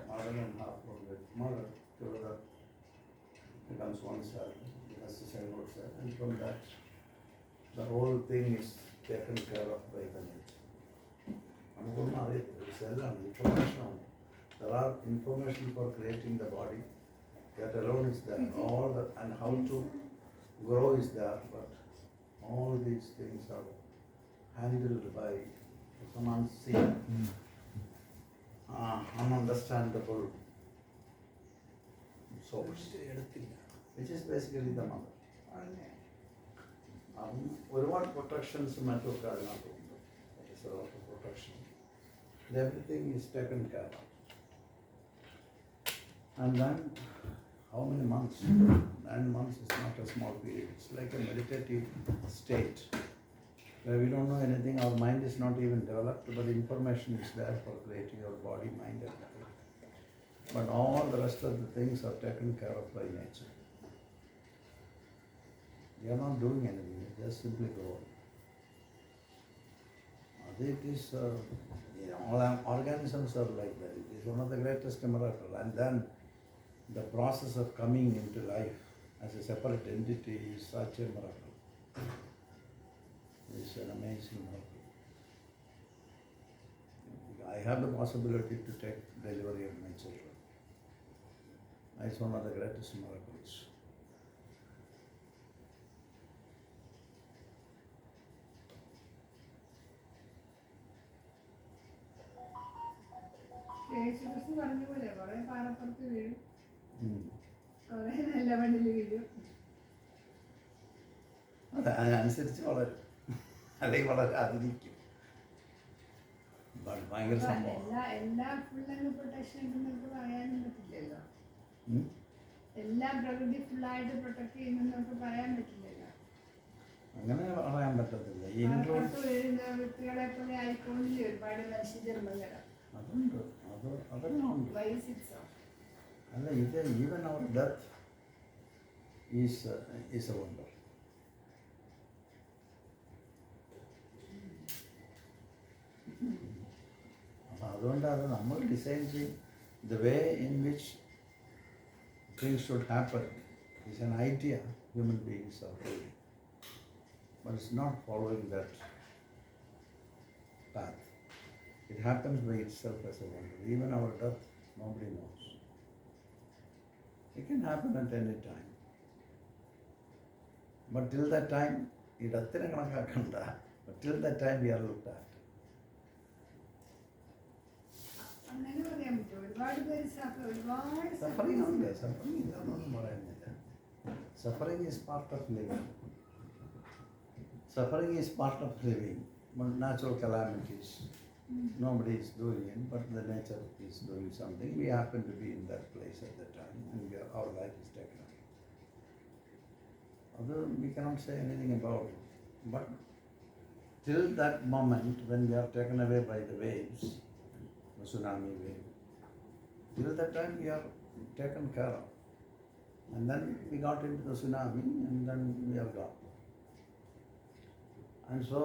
Mother and half of the mother together becomes one cell, becomes the cell cell, and from that the whole thing is taken care of by the nature. There are information for creating the body, that alone is there, all the, and how to grow is there, but all these things are handled by some unseen, ununderstandable source, which is basically the mother. ഒരുപാട് പ്രൊട്ടക്ഷൻസും മറ്റൊക്കെ അതിനകത്തുണ്ട്. It's a lot of protection. Everything is taken care of. And then, how many months? 9 months is not a small period. It's like a meditative state where we don't know anything, our mind is not even developed, but information is there for creating our body, mind, and body. But all the rest of the things are taken care of by nature. We are not doing anything, we just simply go on. It is, all organisms are like that. It is one of the greatest miracles. And then the process of coming into life as a separate entity is such a miracle. It's an amazing miracle. I have the possibility to take delivery of my children. It's one of the greatest miracles. യേശുക്രിസ്തു പറഞ്ഞ പോലെ കുറെ പാറപ്പുറത്ത് വീഴും, കുറെ നല്ല മണ്ണിൽ വീഴും. അത് അതിനനുസരിച്ച് വളരും, അല്ലെങ്കിൽ വളരാതിരിക്കും. ഭയങ്കര സംഭവം. എല്ലാ ഫുള്ളങ്ങ് പ്രൊട്ടക്ഷൻ ഉണ്ടെന്നൊക്കെ പറയാനും പറ്റില്ലല്ലോ. എല്ലാം പ്രകൃതി ഫുള്ളായിട്ട് പ്രൊട്ടക്ട് ചെയ്യുന്നൊക്കെ പറയാൻ പറ്റില്ലല്ലോ. അങ്ങനെ പറയാൻ പറ്റത്തില്ല. വീഴുന്ന വ്യക്തികളെ പോലെ ആയിക്കോണ്ടില്ലേ ഒരുപാട് മനുഷ്യജന്മങ്ങൾ. അതുണ്ട്, അതെല്ലാം ഉണ്ട്. അല്ല, ഇത് even our death is a wonder. അപ്പം അതുകൊണ്ടാണ് നമ്മൾ ഡിസൈൻ ചെയ്യും. The way in which things should happen is an idea human beings are following, but it's not following that path. It happens by itself as a wonder. Even our death, nobody knows. It can happen at any time. But till that time, but till that time we are looked at. Suffering is part of living. Suffering is part of living. Natural calamities. Nobody is doing it, but the nature is doing something. We happen to be in that place at the time, and our life is taken away. Although we cannot say anything about it, but till that moment when we are taken away by the waves, the tsunami wave, till that time we are taken care of. And then we got into the tsunami, and then we are gone. And so,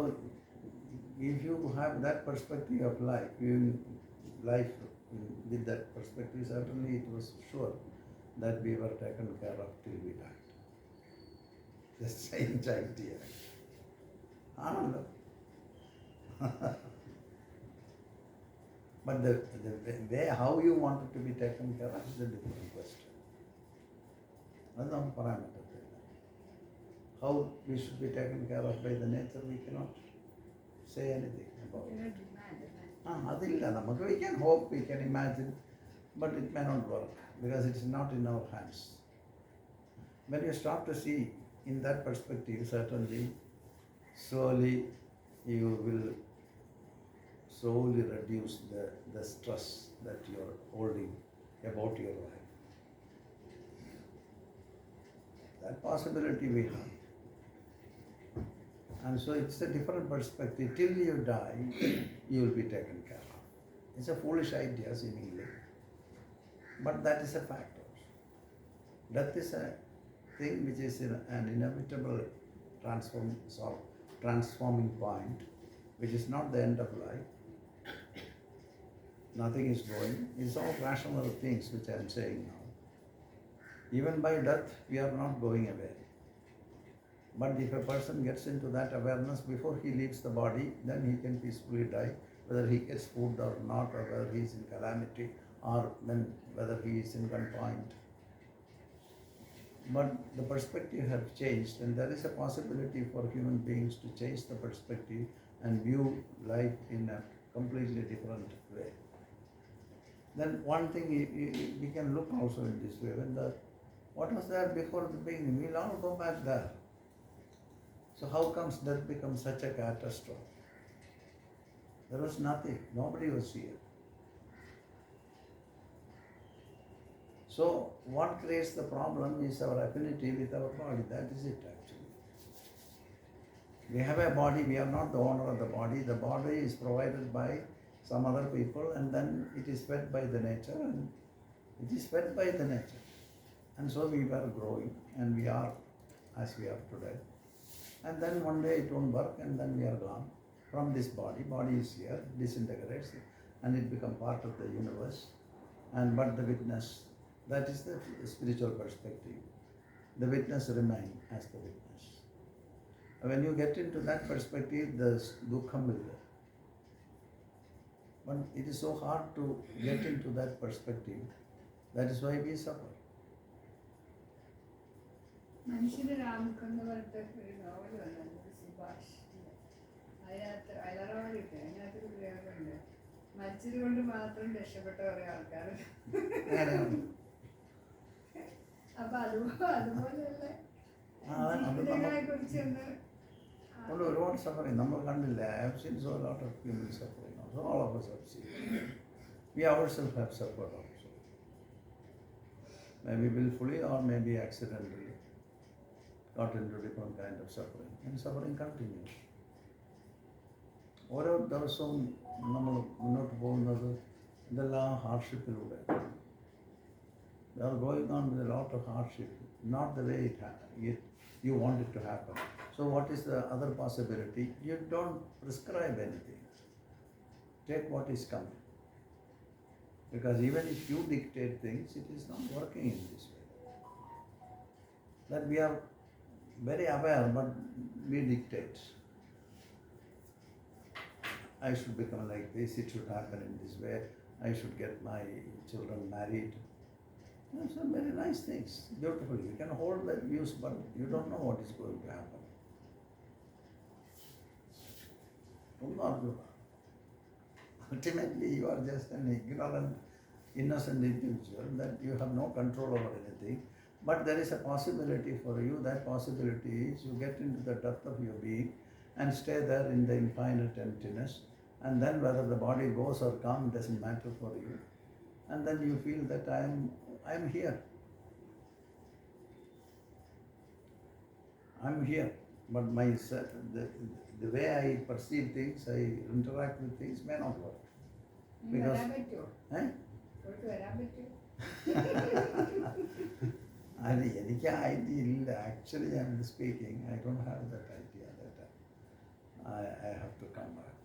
if you have that perspective of life, with that perspective, certainly it was sure that we were taken care of till we died. The same idea. Ananda. But the way how you want it to be taken care of is a different question. That's not parameter. How we should be taken care of by the nature, we cannot say anything about it. We can hope, we can imagine, but it may not work because it is not in our hands. When you start to see in that perspective, certainly, slowly you will slowly reduce the stress that you are holding about your life. That possibility we have. And so it's a different perspective. Till you die, you will be taken care of. It's a foolish idea seemingly, but that is a factor. Death is a thing which is an inevitable transforming point, which is not the end of life. nothing is going. It's all rational things which I am saying now. Even by death, we are not going away. But if a person gets into that awareness before he leaves the body, then he can peacefully die, whether he gets food or not, or whether he is in calamity, or then whether he is in confined. But the perspective has changed, and there is a possibility for human beings to change the perspective and view life in a completely different way. Then one thing we can look also in this way, what was there before the beginning? We'll all go back there. So how comes death becomes such a catastrophe? There was nothing, nobody was here. So what creates the problem is our affinity with our body. That is it actually. We have a body, we are not the owner of the body. The body is provided by some other people, and then it is fed by the nature, and it is fed by the nature. And so we were growing, and we are as we are today. And then one day it won't work, and then we are gone from this body. Body is here, disintegrates, and it becomes part of the universe. But the witness, that is the spiritual perspective. The witness remains as the witness. When you get into that perspective, the dukkham will go. But it is so hard to get into that perspective. That is why we suffer. മനുഷ്യന് രാമുക്കെന്ന് പറഞ്ഞിട്ട് ഒരു novel വന്നു, സുഭാഷ്. അതിനകത്ത് അലറവാടിയിട്ട് അതിനകത്തൊരു പ്രയോഗമുണ്ട്, മരിച്ചത് കൊണ്ട് മാത്രം രക്ഷപ്പെട്ട കുറേ ആൾക്കാർ. അപ്പൊ അതുപോലെയുള്ള ജീവിതങ്ങളെ കുറിച്ചൊന്ന് ഒരുപാട് സഫറിങ് നമ്മൾ കണ്ടില്ല. I have seen so a lot of human suffering also. All of us have seen. We ourselves have suffered also. Maybe willfully or maybe accidentally got into different kind of suffering. And suffering continues. ഓരോ ദിവസവും നമ്മൾ മുന്നോട്ട് പോകുന്നത് ഇതെല്ലാം ഹാർഡ്ഷിപ്പിലൂടെ. They are going on with a lot of hardship, not the way you want it to happen. So what is the other possibility? You don't prescribe anything. Take what is coming. Because even if you dictate things, it is not working in this way. That we are very aware, but we dictate. I should become like this, it should happen in this way, I should get my children married. Those are very nice things, beautiful. You can hold that views, but you don't know what is going to happen. Ultimately, you are just an ignorant, innocent individual that you have no control over anything. But there is a possibility for you. That possibility is you get into the depth of your being and stay there in the infinite emptiness. And then whether the body goes or comes doesn't matter for you. And then you feel that I am here. I'm here. But the way I perceive things, I interact with things may not work. Because എനിക്ക് idea ഇല്ല. Actually, I am speaking. I don't have that idea that I have to come back.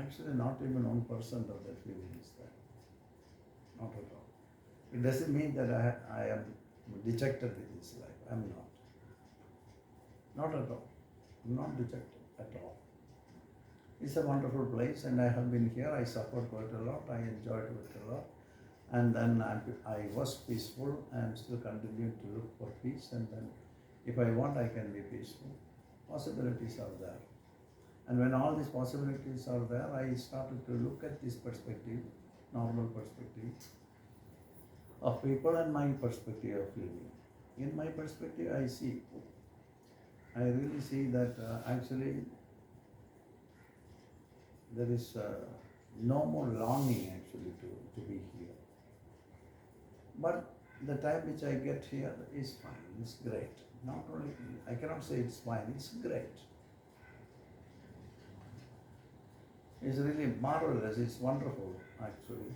Actually, not even 1% of that feeling is there. Not at all. It doesn't mean that I am dejected with this life. I am not. Not at all. I am not dejected at all. It's a wonderful place, and I have been here. I suffered quite a lot. I enjoyed it a lot. And then I was peaceful. I am still continuing to look for peace. And then if I want, I can be peaceful. Possibilities are there. And when all these possibilities are there, I started to look at this perspective, normal perspective of people and my perspective of living. In my perspective, I really see that actually there is no more longing actually to be here. But the time which I get here is fine, it's great. Not only, I cannot say it's fine, it's great. It's really marvelous, it's wonderful actually.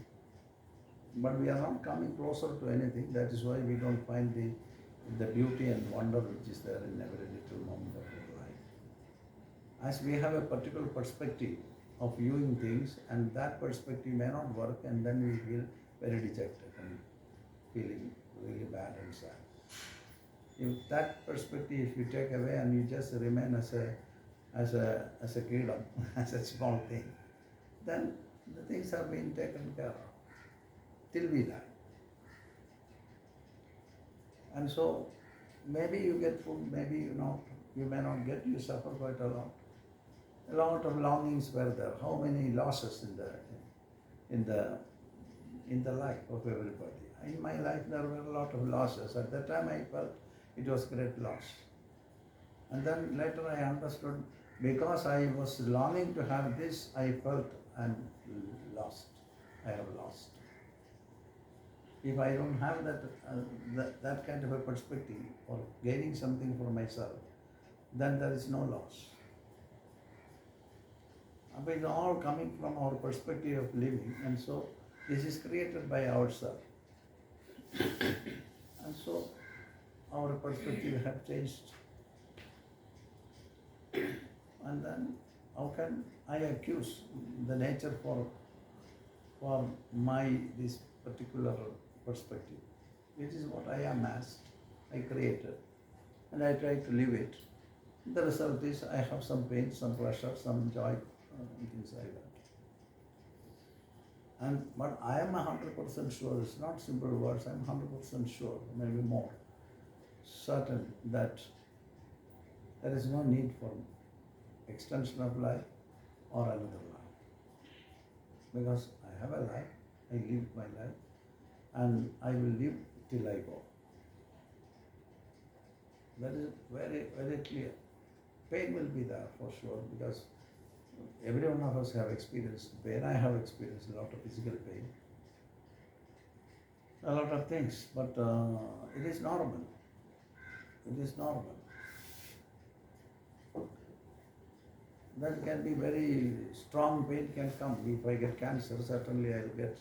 But we are not coming closer to anything. That is why we don't find the beauty and wonder which is there in every little moment of our life. As we have a particular perspective of viewing things, and that perspective may not work, and then we feel very dejected and feeling really bad and sad. If that perspective, if you take away and you just remain as a kingdom, as a small thing, then the things have been taken care of till we die. And so maybe you get food, maybe you may not get, you suffer quite a lot. A lot of longings were there. How many losses in the life of everybody. In my life there were a lot of losses. At that time I felt it was great loss. And then later I understood, because I was longing to have this, I felt I'm lost. I have lost. If I don't have that kind of a perspective or gaining something for myself, then there is no loss. But it's all coming from our perspective of living, and so this is created by ourselves. And so our perspective have changed. And then how can I accuse the nature for this particular perspective? It is what I am as, I created, and I try to live it. The result is I have some pain, some pleasure, some joy, things like that. But I am 100% sure, it's not simple words, I am 100% sure, maybe more, certain that there is no need for extension of life or another life. Because I have a life, I live my life, and I will live till I go. That is very, very clear. Pain will be there for sure, because every one of us have experienced pain. I have experienced a lot of physical pain, a lot of things, but it is normal. It is normal. That can be very strong pain can come. If I get cancer, certainly I'll get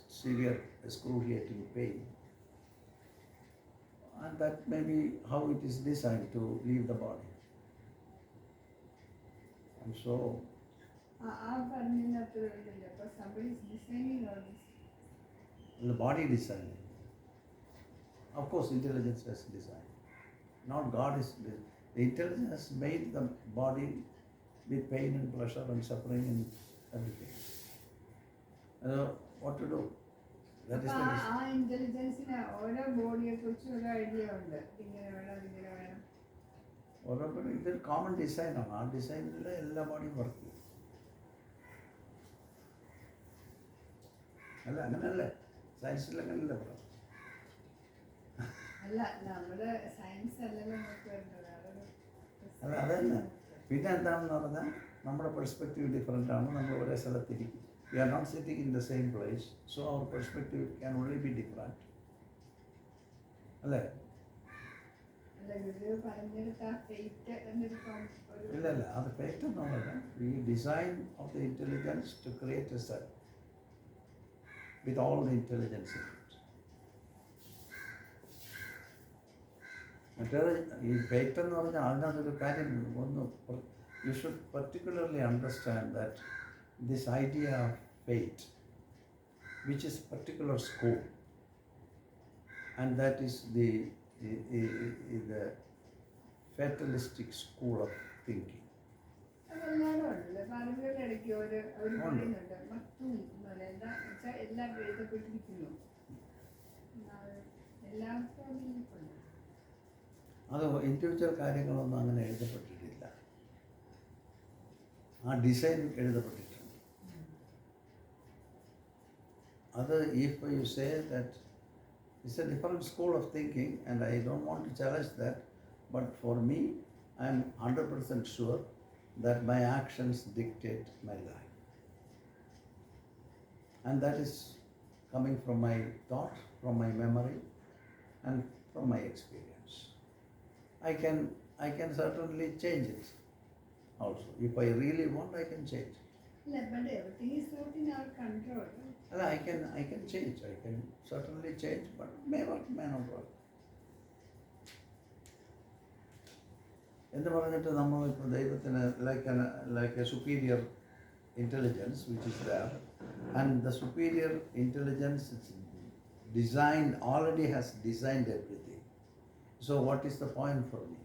severe excruciating pain. And that may be how it is designed to leave the body. And so somebody is designing all this. the body designing. Of course, intelligence has designed. Not God is. The intelligence has made the body with pain and pleasure and suffering and everything. What to do? That is the intelligence in our body idea ഇത് common ഡിസൈനാണ്. ആ ഡിസൈനിൽ എല്ലാ ബോഡിയും work ചെയ്യും. അല്ല അങ്ങനല്ലേ? സയൻസിൽ അങ്ങനല്ലേ പറയാം? അല്ല നമ്മുടെ സയൻസ് അല്ലല്ലോ അല്ല അതന്നെ. പിന്നെ എന്താണെന്ന് പറഞ്ഞാൽ നമ്മുടെ പെർസ്പെക്റ്റീവ് ഡിഫറെൻ്റ് ആണ്. നമ്മൾ ഒരേ സ്ഥലത്തിരിക്കും. We are not sitting in the same place, so our perspective can only be different. അല്ലേ? ഇല്ല അത് ഫേറ്റ് ഒന്നുമല്ല. We design of the intelligence to create a self with all the intelligence in it. മറ്റേത് ഈ fate എന്ന് പറഞ്ഞാൽ അതിനകത്തൊരു കാര്യം ഒന്ന് you should particularly understand that this idea of fate, which is a particular school, and that is the fatalistic school of thinking. അത് individual കാര്യങ്ങളൊന്നും അങ്ങനെ എഴുതപ്പെട്ടിട്ടില്ല. ആ ഡിസൈൻ എഴുതപ്പെട്ടിട്ടുണ്ട്. അത് if you say that it's a different school of thinking, and I don't want to challenge that, but for me, I am 100% sure that my actions dictate my life. And that is coming from my thought, from my memory, and from my experience. I can certainly change it also. If I really want, I can change it. But everything is not in our control. I can change. I can certainly change, but may work, may not work. എന്ന് പറഞ്ഞിട്ട് നമ്മൾ ഇപ്പോൾ ദൈവത്തിന് like A superior intelligence which is there, and the superior intelligence is designed, already has designed everything. So what is the point for me?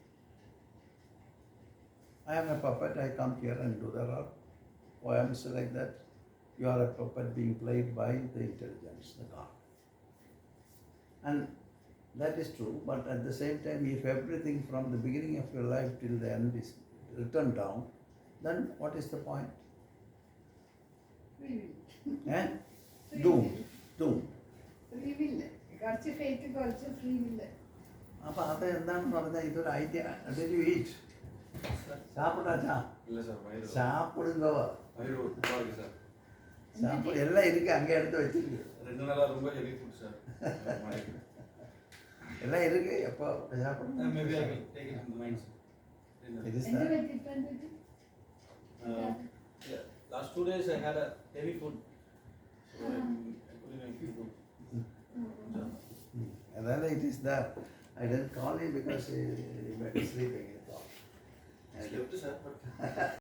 I am a puppet, I come here and do the role. Poems like that. You are a puppet being played by the intelligence, the God. And that is true, but at the same time, if everything from the beginning of your life till the end is written down, then what is the point? Free will. Eh? Free Doomed. Doomed. Free will. കുറച്ച് faith, കുറച്ച് free will. അപ്പോൾ അത് എന്താണെന്ന് പറഞ്ഞാൽ ഇതൊരു idea. Did you eat? சாப்பிட்டாச்சா? இல்லை sir வயிறு சாப்பிடுங்க. வயிறு உப்பா இருக்கு சார். சாப்பிடு எல்லாம் இருக்கு, அங்கே எடுத்து வச்சிருக்கு. 2 நாளாக ரொம்ப ஹெவி ஃபுட் சார். எல்லாம் இருக்கு, எப்போ சாப்பிடுங்க. Maybe I will take it in the mind, sir. It is എന്ത് that. പറ്റി ഇപ്പം എന്ത് പറ്റി? Yeah. Last 2 days I had a heavy food. So I couldn't even feel good. And then it is that. I didn't call him because he might be sleeping. Slept, sir, but